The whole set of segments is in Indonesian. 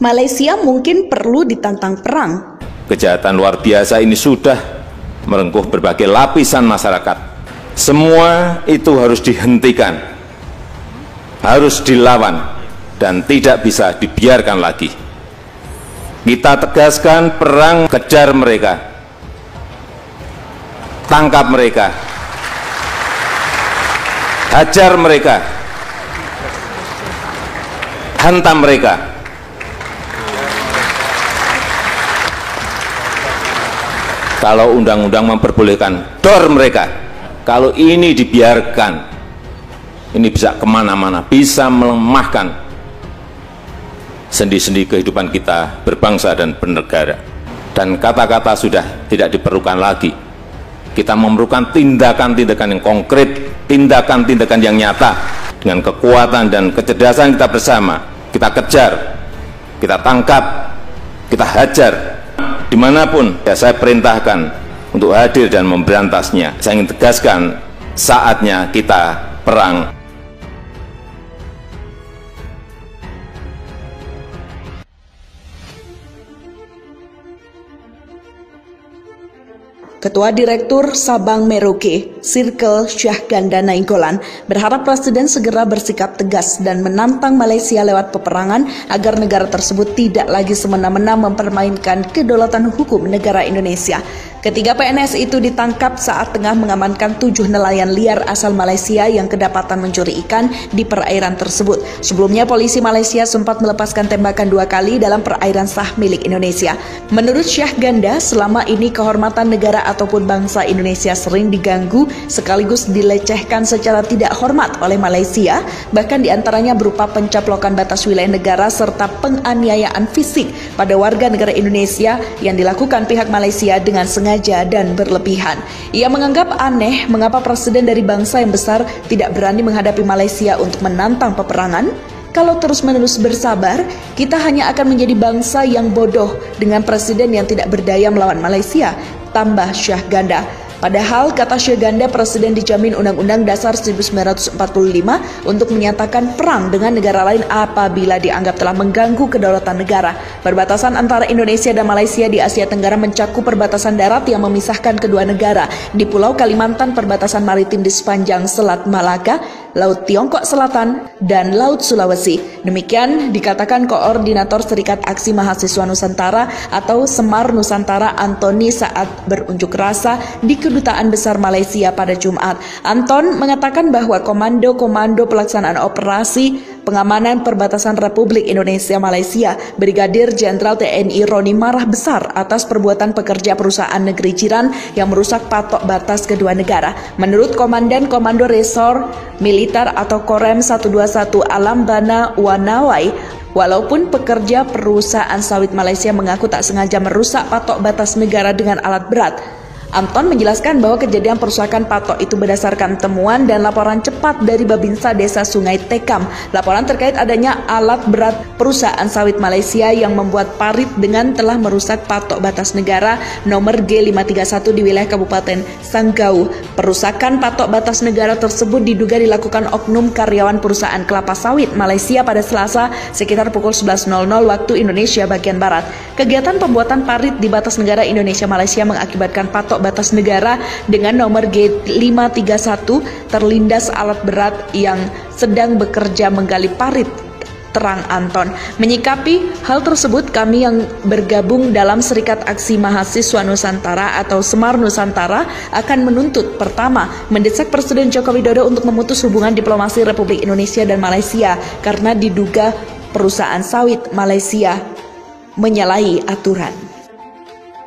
Malaysia mungkin perlu ditantang perang. Kejahatan luar biasa ini sudah merengkuh berbagai lapisan masyarakat. Semua itu harus dihentikan, harus dilawan, dan tidak bisa dibiarkan lagi. Kita tegaskan perang, kejar mereka, tangkap mereka, hajar mereka, hantam mereka. Kalau undang-undang memperbolehkan, dor mereka. Kalau ini dibiarkan, ini bisa kemana-mana, bisa melemahkan sendi-sendi kehidupan kita berbangsa dan bernegara. Dan kata-kata sudah tidak diperlukan lagi. Kita memerlukan tindakan-tindakan yang konkret, tindakan-tindakan yang nyata. Dengan kekuatan dan kecerdasan kita bersama, kita kejar, kita tangkap, kita hajar. Dimanapun ya, saya perintahkan untuk hadir dan memberantasnya. Saya ingin tegaskan, saatnya kita perang. Ketua Direktur Sabang Merauke, Circle Syahganda Nainggolan, berharap Presiden segera bersikap tegas dan menantang Malaysia lewat peperangan agar negara tersebut tidak lagi semena-mena mempermainkan kedaulatan hukum negara Indonesia. Ketiga PNS itu ditangkap saat tengah mengamankan 7 nelayan liar asal Malaysia yang kedapatan mencuri ikan di perairan tersebut. Sebelumnya, polisi Malaysia sempat melepaskan tembakan 2 kali dalam perairan sah milik Indonesia. Menurut Syahganda, selama ini kehormatan negara ataupun bangsa Indonesia sering diganggu sekaligus dilecehkan secara tidak hormat oleh Malaysia, bahkan diantaranya berupa pencaplokan batas wilayah negara serta penganiayaan fisik pada warga negara Indonesia yang dilakukan pihak Malaysia dengan sengaja dan berlebihan. Ia menganggap aneh mengapa presiden dari bangsa yang besar tidak berani menghadapi Malaysia untuk menantang peperangan. Kalau terus-menerus bersabar, kita hanya akan menjadi bangsa yang bodoh dengan presiden yang tidak berdaya melawan Malaysia, tambah Syahganda. Padahal, kata Syahganda, presiden dijamin Undang-Undang Dasar 1945 untuk menyatakan perang dengan negara lain apabila dianggap telah mengganggu kedaulatan negara. Perbatasan antara Indonesia dan Malaysia di Asia Tenggara mencakup perbatasan darat yang memisahkan kedua negara. Di Pulau Kalimantan, perbatasan maritim di sepanjang Selat Malaka, Laut Tiongkok Selatan, dan Laut Sulawesi. Demikian dikatakan Koordinator Serikat Aksi Mahasiswa Nusantara atau Semar Nusantara Antoni saat berunjuk rasa di Kedutaan Besar Malaysia pada Jumat. Anton mengatakan bahwa Komando Pelaksanaan Operasi Pengamanan Perbatasan Republik Indonesia Malaysia, Brigadir Jenderal TNI Roni marah besar atas perbuatan pekerja perusahaan negeri jiran yang merusak patok batas kedua negara. Menurut Komandan Komando Resor Militer atau Korem 121 Alam Bana Wanawai, walaupun pekerja perusahaan sawit Malaysia mengaku tak sengaja merusak patok batas negara dengan alat berat, Anton menjelaskan bahwa kejadian perusakan patok itu berdasarkan temuan dan laporan cepat dari Babinsa Desa Sungai Tekam. Laporan terkait adanya alat berat perusahaan sawit Malaysia yang membuat parit dengan telah merusak patok batas negara nomor G531 di wilayah Kabupaten Sanggau. Perusakan patok batas negara tersebut diduga dilakukan oknum karyawan perusahaan kelapa sawit Malaysia pada Selasa sekitar pukul 11.00 waktu Indonesia bagian Barat. Kegiatan pembuatan parit di batas negara Indonesia Malaysia mengakibatkan patok batas negara dengan nomor G531 terlindas alat berat yang sedang bekerja menggali parit, terang Anton. Menyikapi hal tersebut, kami yang bergabung dalam Serikat Aksi Mahasiswa Nusantara atau Semar Nusantara akan menuntut, pertama, mendesak Presiden Joko Widodo untuk memutus hubungan diplomasi Republik Indonesia dan Malaysia karena diduga perusahaan sawit Malaysia menyalahi aturan.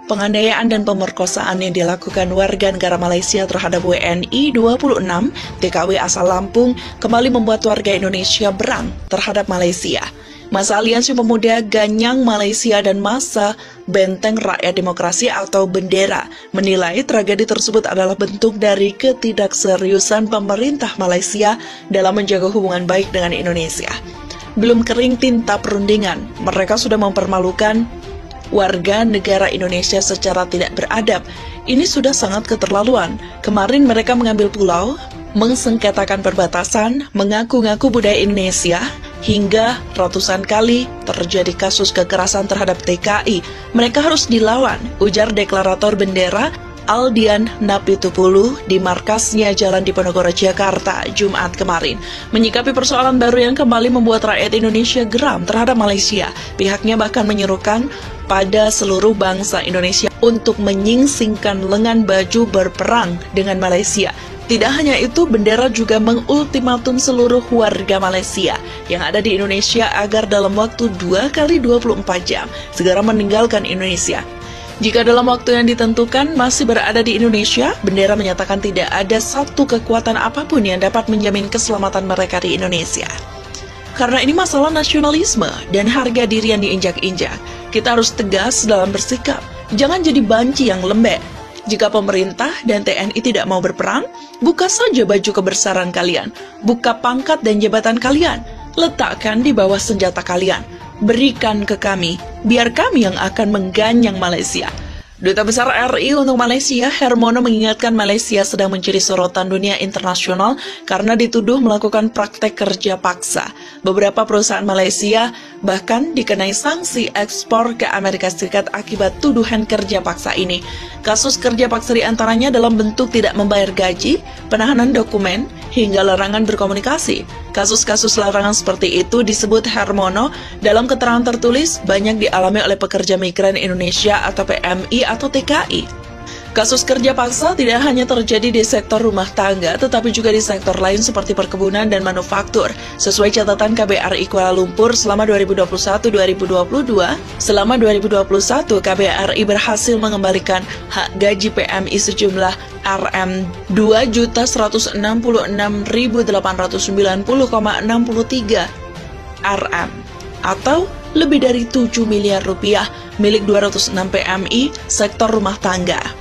Penganiayaan dan pemerkosaan yang dilakukan warga negara Malaysia terhadap WNI 26 TKW asal Lampung kembali membuat warga Indonesia berang terhadap Malaysia. Masa Aliansi Pemuda Ganyang Malaysia dan Masa Benteng Rakyat Demokrasi atau Bendera menilai tragedi tersebut adalah bentuk dari ketidakseriusan pemerintah Malaysia dalam menjaga hubungan baik dengan Indonesia. Belum kering tinta perundingan, mereka sudah mempermalukan warga negara Indonesia secara tidak beradab. Ini sudah sangat keterlaluan. Kemarin mereka mengambil pulau, mengsengketakan perbatasan, mengaku-ngaku budaya Indonesia, hingga ratusan kali terjadi kasus kekerasan terhadap TKI. Mereka harus dilawan, ujar deklarator bendera Aldian Napitupulu di markasnya Jalan Diponegoro, Jakarta, Jumat kemarin. Menyikapi persoalan baru yang kembali membuat rakyat Indonesia geram terhadap Malaysia, pihaknya bahkan menyerukan pada seluruh bangsa Indonesia untuk menyingsingkan lengan baju berperang dengan Malaysia. Tidak hanya itu, bendera juga mengultimatum seluruh warga Malaysia yang ada di Indonesia agar dalam waktu 2 kali 24 jam segera meninggalkan Indonesia. Jika dalam waktu yang ditentukan masih berada di Indonesia, bendera menyatakan tidak ada satu kekuatan apapun yang dapat menjamin keselamatan mereka di Indonesia. Karena ini masalah nasionalisme dan harga diri yang diinjak-injak, kita harus tegas dalam bersikap. Jangan jadi banci yang lembek. Jika pemerintah dan TNI tidak mau berperang, buka saja baju kebesaran kalian, buka pangkat dan jabatan kalian, letakkan di bawah senjata kalian. Berikan ke kami, biar kami yang akan mengganyang Malaysia. Duta Besar RI untuk Malaysia, Hermono, mengingatkan Malaysia sedang mencuri sorotan dunia internasional karena dituduh melakukan praktek kerja paksa. Beberapa perusahaan Malaysia bahkan dikenai sanksi ekspor ke Amerika Serikat akibat tuduhan kerja paksa ini. Kasus kerja paksa diantaranya dalam bentuk tidak membayar gaji, penahanan dokumen, hingga larangan berkomunikasi. Kasus-kasus larangan seperti itu, disebut Hermono, dalam keterangan tertulis banyak dialami oleh pekerja migran Indonesia atau PMI atau TKI. Kasus kerja paksa tidak hanya terjadi di sektor rumah tangga, tetapi juga di sektor lain seperti perkebunan dan manufaktur. Sesuai catatan KBRI Kuala Lumpur selama 2021-2022, selama 2021 KBRI berhasil mengembalikan hak gaji PMI sejumlah Rp2.166.890,63 Rm atau lebih dari 7 miliar rupiah milik 206 PMI sektor rumah tangga.